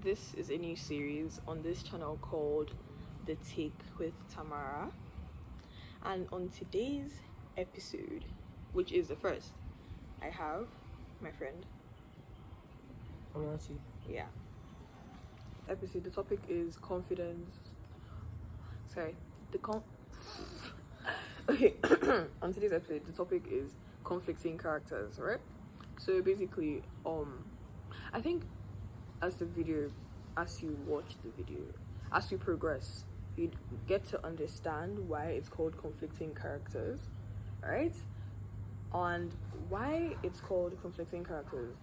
This is a new series on this channel called The Take with Tamara. And on today's episode, which is the first, I have my friend Amarachi. Yeah. Episode, the topic is confidence. Sorry, okay. On today's episode, the topic is conflicting characters, right? So basically, I think as you watch the video, as you progress, you get to understand why it's called conflicting characters, right? And why it's called conflicting characters.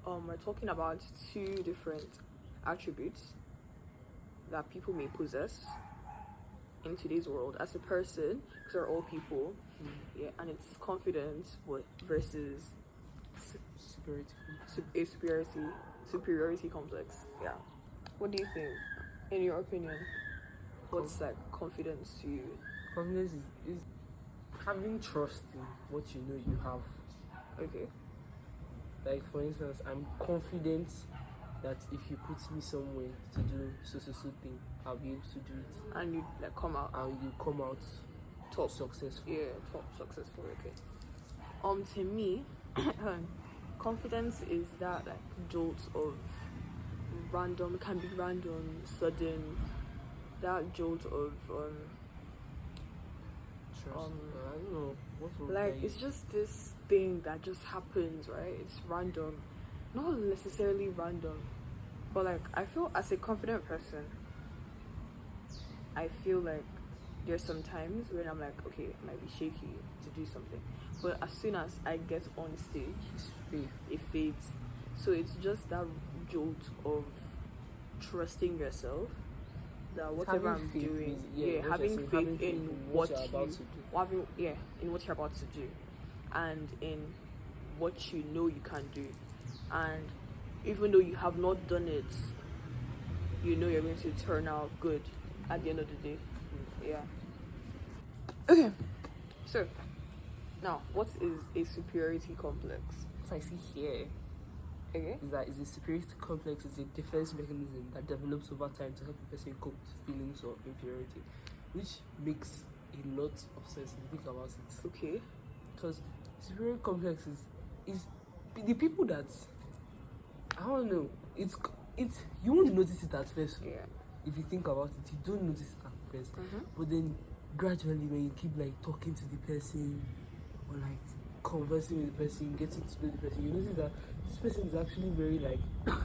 We're talking about two different attributes that people may possess in today's world as a person, because they're all people. Yeah, and it's confidence versus superiority complex. Yeah. What do you think, in your opinion? What's like confidence to you? Confidence is having trust in what you know you have. Okay. Like, for instance, I'm confident that if you put me somewhere to do so thing, I'll be able to do it. And you like come out. And you come out top successful. Yeah, top successful. Okay. To me, confidence is that like jolt of random. It can be random, sudden. That jolt of Trust. I don't know what would like it's just this thing that just happens, right? It's random, not necessarily random, but like I feel as a confident person, I feel like there's some times when I'm like, okay, it might be shaky to do something, but as soon as I get on stage, it fades. So it's just that jolt of trusting yourself, that whatever I'm doing, having faith in what you're about to do, in what you're about to do, and in what you know you can do, and even though you have not done it, you know you're going to turn out good at the end of the day. Yeah. Okay. So now, what is a superiority complex? What I see here is that a superiority complex is a defense mechanism that develops over time to help a person cope with feelings of inferiority, which makes a lot of sense if you think about it. Okay. Because superiority complex is the people that, I don't know, it's you won't notice it at first. Yeah. If you think about it, you don't notice it at first. But then gradually, when you keep like talking to the person or like conversing with the person, getting to know the person, you notice that this person is actually very like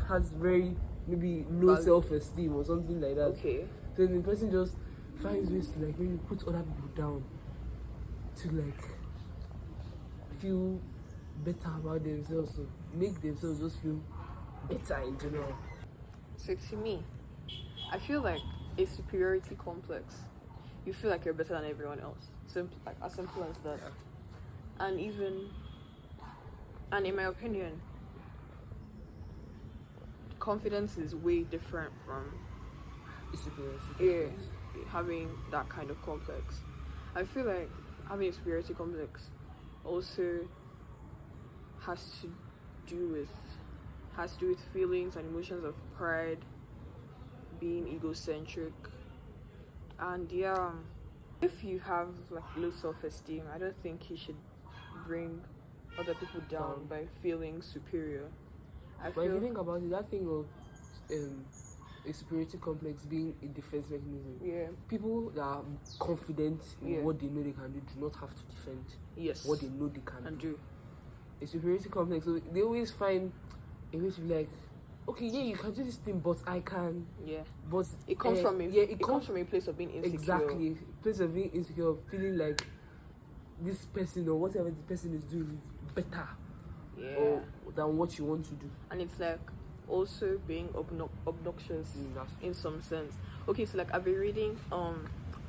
has very maybe low self-esteem or something like that. Okay. Then the person just finds ways to like maybe put other people down to like feel better about themselves, so make themselves just feel better in general. So to me, I feel like a superiority complex, you feel like you're better than everyone else. Simple, like as simple as that. And in my opinion, confidence is way different from having that kind of complex. I feel like having a superiority complex also has to do with feelings and emotions of pride, being egocentric, and if you have like low self-esteem, I don't think you should bring other people down by feeling superior. But if you think about it, that thing of a superiority complex being a defense mechanism, people that are confident in what they know they can do not have to defend what they know they can do. A superiority complex, so they always find a way to be like, okay, you can do this thing, but I can. Yeah. But it comes from it comes from a place of being insecure. Exactly, place of being insecure, feeling like this person or whatever the person is doing is better, than what you want to do. And it's like also being obnoxious in some sense. Okay, so like I've been reading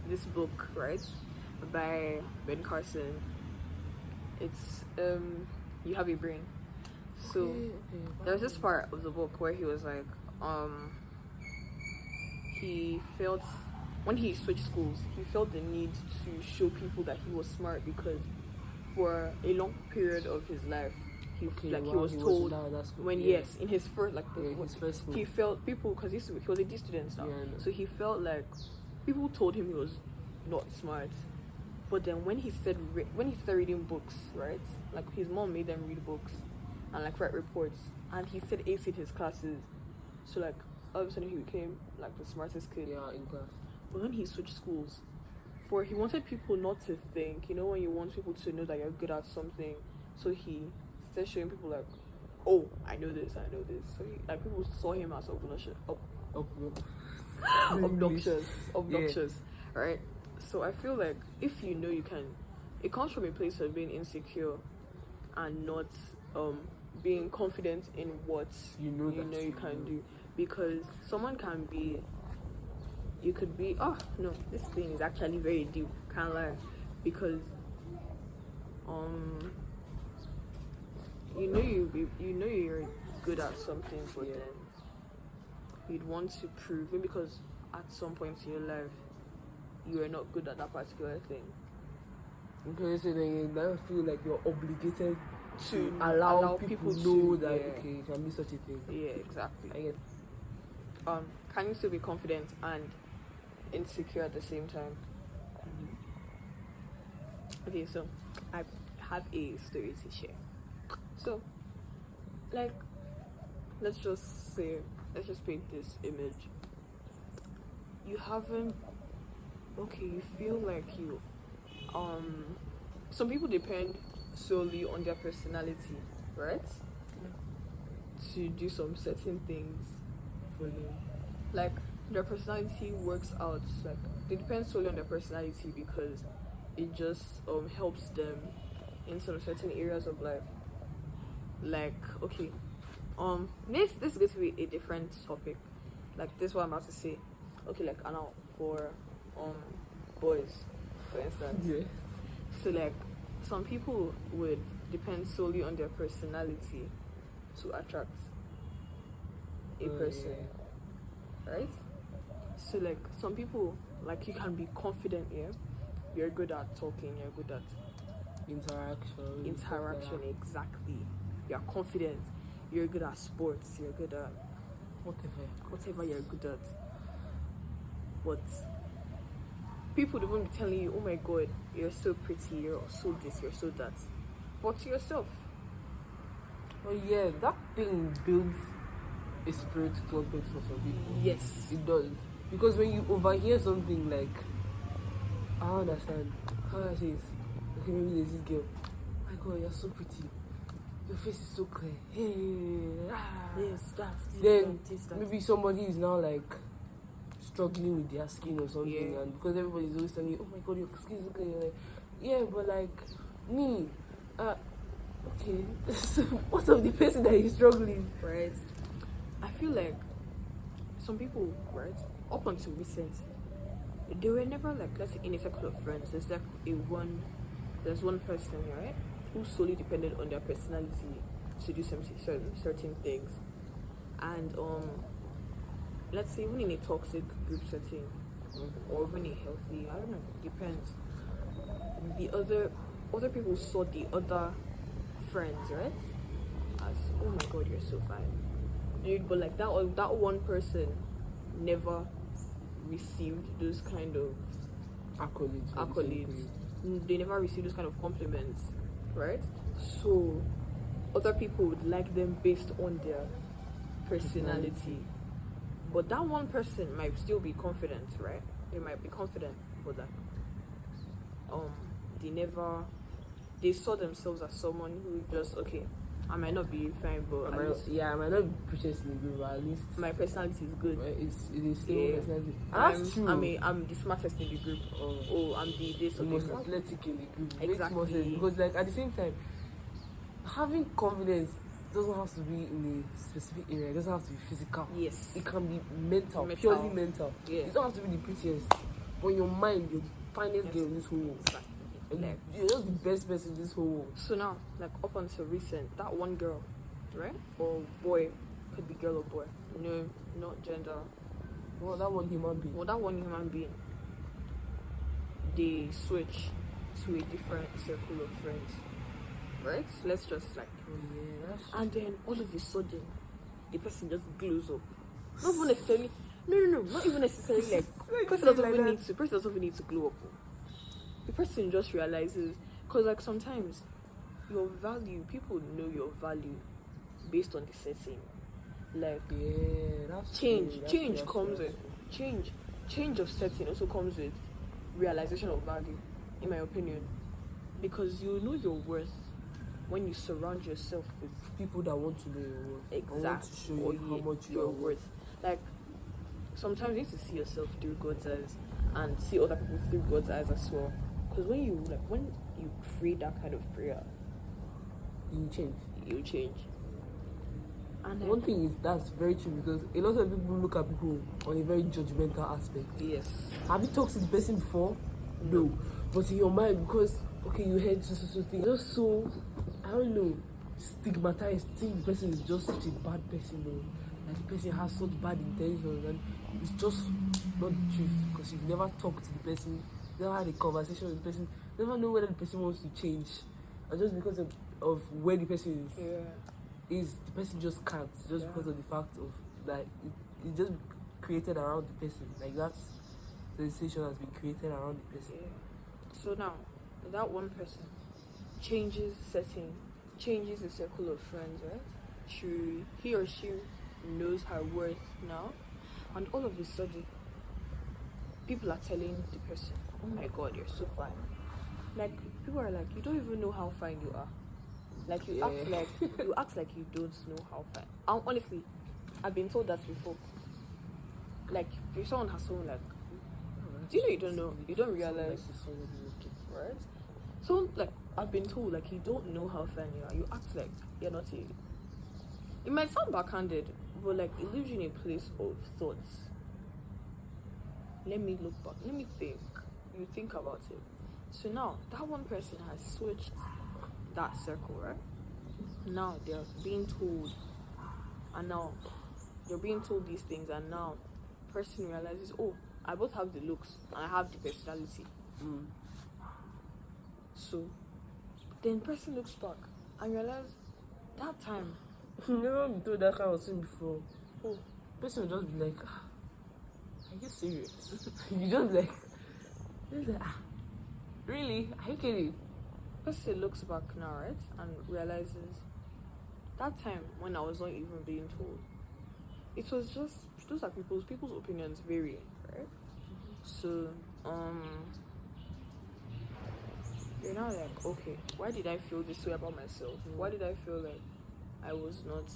this book, right, by Ben Carson. It's You Have a Brain. So there's this part of the book where he was like, he felt when he switched schools, he felt the need to show people that he was smart, because for a long period of his life he was told when yes, in his first his first school. He felt people, because he was a D student now, so he felt like people told him he was not smart. But then when he started reading books, right? Like his mom made them read books and like write reports, and he said aced his classes. So like all of a sudden he became like the smartest kid. Yeah, in class. But then he switched schools. He wanted people not to think, when you want people to know that you're good at something. So he started showing people like, oh, I know this. So people saw him as obnoxious, right? So I feel like if you know you can, it comes from a place of being insecure and not being confident in what you know you can do. Because someone can be, you could be, oh no, this thing is actually very deep, can't lie, because you're good at something, but then you'd want to prove it because at some point in your life you are not good at that particular thing. Okay, so then you now feel like you're obligated to allow people know that okay, you can be such a thing. Yeah, exactly. I get. Can you still be confident and insecure at the same time? Okay, so I have a story to share. So, like, let's just paint this image. You feel like you, some people depend solely on their personality, right? To do some certain things for them. Like, their personality works out, like, they depend solely on their personality because it just helps them in some certain areas of life. Like, okay, this is going to be a different topic. Like, this is what I'm about to say. Okay, like, I know, for boys, for instance. Yeah. So, like, some people would depend solely on their personality to attract a person, right? So, like, some people, like, you can be confident, yeah? You're good at talking, you're good at interaction, exactly. You're confident, you're good at sports, you're good at whatever you're good at. But people don't be telling you, oh my god, you're so pretty, you're so this, you're so that. But to yourself. Oh yeah, that thing builds a spiritual complex for some people. Yes. It does. Because when you overhear something like, I understand, how I say it, okay, maybe there's this girl, oh my god, you're so pretty, your face is so clear, yes, then maybe somebody is now like struggling with their skin or something, and because everybody's always telling you, oh my god, your skin is so clear, you're like, yeah, but like me, okay, so what of the person that is struggling, right? I feel like some people, right, up until recent, they were never like, let's say, in a circle of friends. There's like there's one person, right, who solely depended on their personality to do some certain things, and let's say even in a toxic group setting, or even a healthy, I don't know, depends. The other people saw the other friends, right, as, oh my god, you're so fine, but like that one person never received those kind of accolades. They never received those kind of compliments, right? So other people would like them based on their personality. But that one person might still be confident, right? They might be confident, but that they saw themselves as someone who just, okay, I might not be fine, but I might not be prettiest in the group, but at least my personality is good. It's a stable personality. That's true. I'm the smartest in the group. I'm the most athletic in the group. Exactly. Makes more sense, because like at the same time, having confidence doesn't have to be in a specific area. It doesn't have to be physical. Yes. It can be mental. Purely mental. Yeah. It doesn't have to be the prettiest, but in your mind, you're the finest girl in this whole world. Exactly. Like, you're just the best person in this whole world. So now, like, up until recent, that one girl, right, or boy, could be girl or boy, no, not gender. Well, that one human being. They switch to a different circle of friends, right? Let's just like, and then all of a sudden, the person just glows up. Not even necessarily. No, not even necessarily like. Person doesn't even need to glow up. The person just realizes, because like sometimes, your value, people know your value based on the setting. Like change comes with change of setting also comes with realization of value, in my opinion, because you know your worth when you surround yourself with people that want to know your worth. Exactly. Want to show you how much you are worth. Like sometimes you need to see yourself through God's eyes and see other people through God's eyes as well. Because when you pray that kind of prayer, you change. And one thing is that's very true, because a lot of people look at people on a very judgmental aspect. Yes. Have you talked to the person before? No. But in your mind, because you heard so thing, just so I don't know, stigmatized, think the person is just such a bad person, or like the person has such bad intentions, and it's just not the truth, because you've never talked to the person, never had a conversation with the person, never know whether the person wants to change, and just because of where the person is the person just can't, just because of the fact of that it's just created around the person, like that sensation has been created around the person. So now that one person changes setting, changes the circle of friends, right? He or she knows her worth now, and all of a sudden people are telling the person, oh my god, you're so fine. Like people are like, you don't even know how fine you are. Like you act like you don't know how fine. Honestly, I've been told that before. Like if someone has someone like, do you know you don't know, you don't realize, right? So like I've been told like you don't know how fine you are. You act like you're not a. It might sound backhanded, but like it leaves you in a place of thoughts. Let me look back. Let me think. You think about it. So now that one person has switched that circle, right? Now they're being told, and now you're being told these things, and now person realizes, oh, I both have the looks and I have the personality. So then person looks back and realizes that time you never been told that kind of thing before. Oh, person will just be like, are you serious? You just like really? Are you kidding? Person looks back now, right, and realizes that time when I was not even being told, it was just those are people's opinions vary, right? So you're now like, okay, why did I feel this way about myself? Why did I feel like I was not?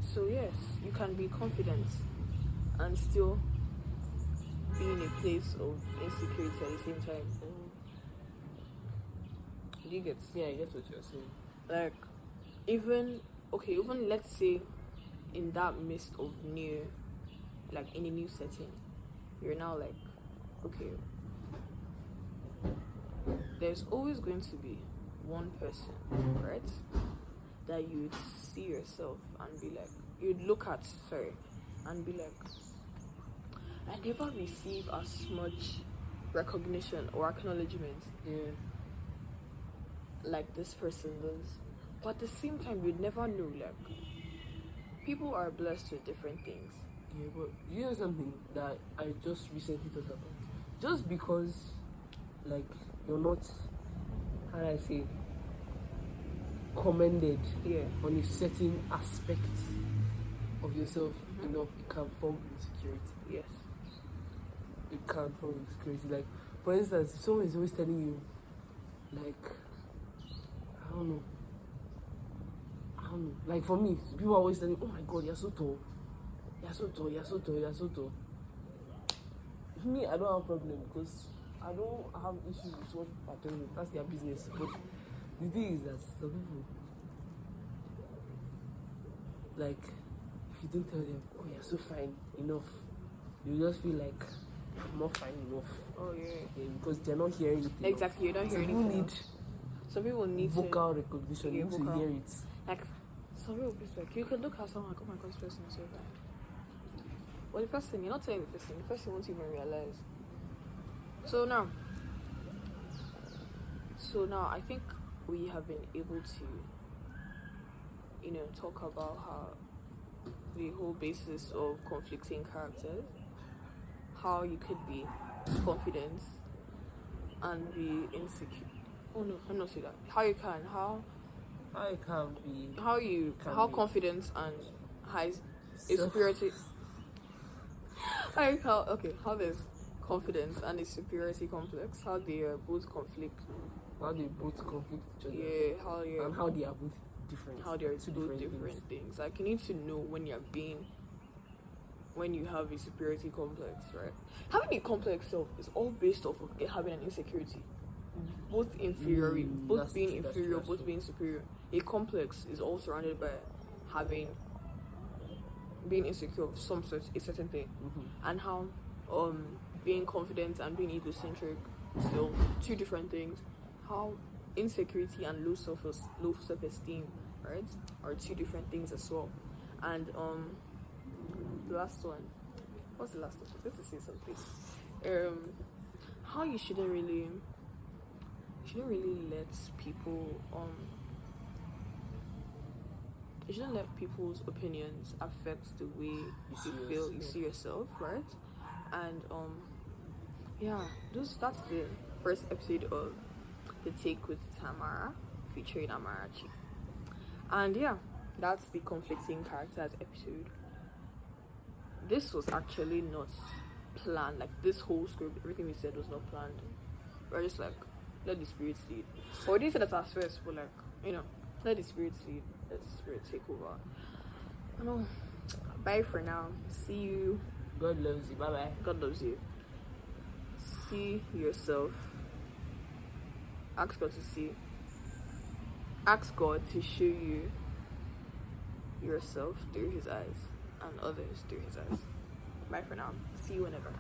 So yes, you can be confident and still be in a place of insecurity at the same time. Do you get? Yeah, I get what you're saying. Like, even let's say in that midst of new, like in a new setting, you're now like, okay, there's always going to be one person, right, that you'd see yourself and be like, you'd look at, and be like, I never receive as much recognition or acknowledgement like this person does. But at the same time, you'd never know, like, people are blessed with different things. Yeah, but you know something that I just recently thought about? Just because, like, you're not, how do I say, commended on a certain aspect of yourself enough, it can form insecurity. Yes. It can form insecurity. Like, for instance, if someone is always telling you, like, I don't know. Like for me, people are always telling me, oh my god, you're so tall. You're so tall, you're so tall, you're so tall. Me, I don't have a problem because I don't have issues with what people are telling me. That's their business. But the thing is that some people, like, if you don't tell them, oh, you're so fine enough, you just feel like, I'm not fine enough. Oh, yeah. Because they're not hearing it. Exactly, you're not hearing it. Some people need vocal recognition, you need to hear it. Like, some people be like, you can look at someone like, oh my god, this person is so bad. Well, the person, you're not telling the person won't even realize. So now, I think we have been able to, talk about how the whole basis of conflicting characters, how you could be confident and be insecure. Oh no, I'm not saying that. How confidence and high superiority. How there's confidence and a superiority complex, how they both conflict. How they both conflict each other. Yeah, and how they are both different. How they are two different things. Like, you need to know when you have a superiority complex, right? Having a complex self is all based off of having an insecurity. Both inferiority, both being inferior, both being superior. A complex is all surrounded by being insecure of a certain thing. And how being confident and being egocentric, still two different things. How insecurity and low self-esteem, right, are two different things as well. And the last one, what's the last one? Let's say something. How you shouldn't really let people you shouldn't let people's opinions affect the way you see yourself, right? And that's the first episode of The Take with Tamara, featuring Amarachi. And that's the conflicting characters episode. This was actually not planned. Like, this whole script, everything we said was not planned. We're just like, let the spirits lead. Or we didn't say that at first, but like, let the spirits lead. Let the spirit take over. I know. Bye for now. See you. God loves you. Bye bye. God loves you. See yourself. Ask God to see. Ask God to show you yourself through His eyes and others through His eyes. Bye for now. See you whenever.